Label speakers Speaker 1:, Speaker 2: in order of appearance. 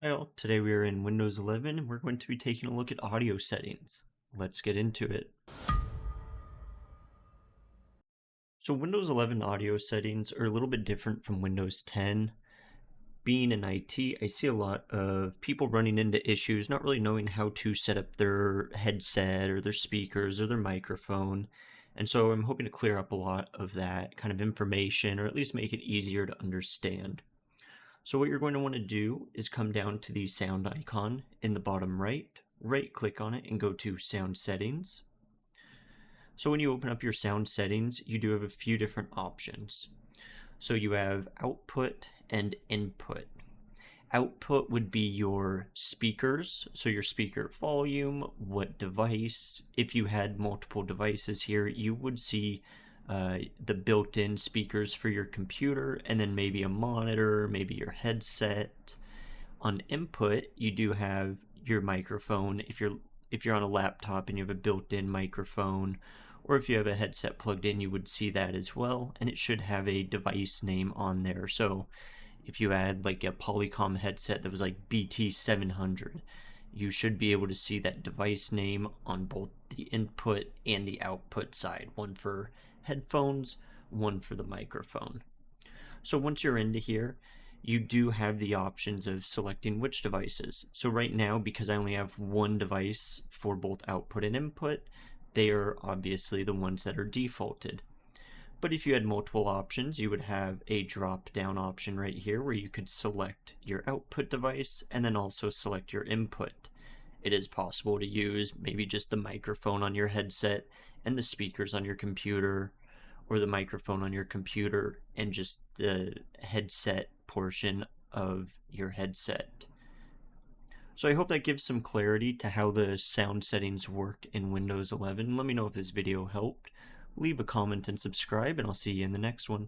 Speaker 1: Well, today we are in Windows 11 and we're going to be taking a look at audio settings. Let's get into it. So Windows 11 audio settings are a little bit different from Windows 10. Being in IT, I see a lot of people running into issues not really knowing how to set up their headset or their speakers or their microphone. And so I'm hoping to clear up a lot of that kind of information or at least make it easier to understand. So what you're going to want to do is come down to the sound icon in the bottom right click on it and go to sound settings. So when you open up your sound settings, you do have a few different options. So you have output and input. Output would be your speakers, so your speaker volume, what device. If you had multiple devices here, you would see the built-in speakers for your computer, and then maybe a monitor, maybe your headset. On input, you do have your microphone if you're on a laptop and you have a built-in microphone, or if you have a headset plugged in, you would see that as well, and it should have a device name on there. So if you had like a Polycom headset that was like BT700, you should be able to see that device name on both the input and the output side, one for headphones, one for the microphone. So once you're into here, you do have the options of selecting which devices. So right now, because I only have one device for both output and input, they are obviously the ones that are defaulted. But if you had multiple options, you would have a drop-down option right here where you could select your output device and then also select your input. It is possible to use maybe just the microphone on your headset and the speakers on your computer, or the microphone on your computer and just the headset portion of your headset. So I hope that gives some clarity to how the sound settings work in Windows 11. Let me know if this video helped. Leave a comment and subscribe, and I'll see you in the next one.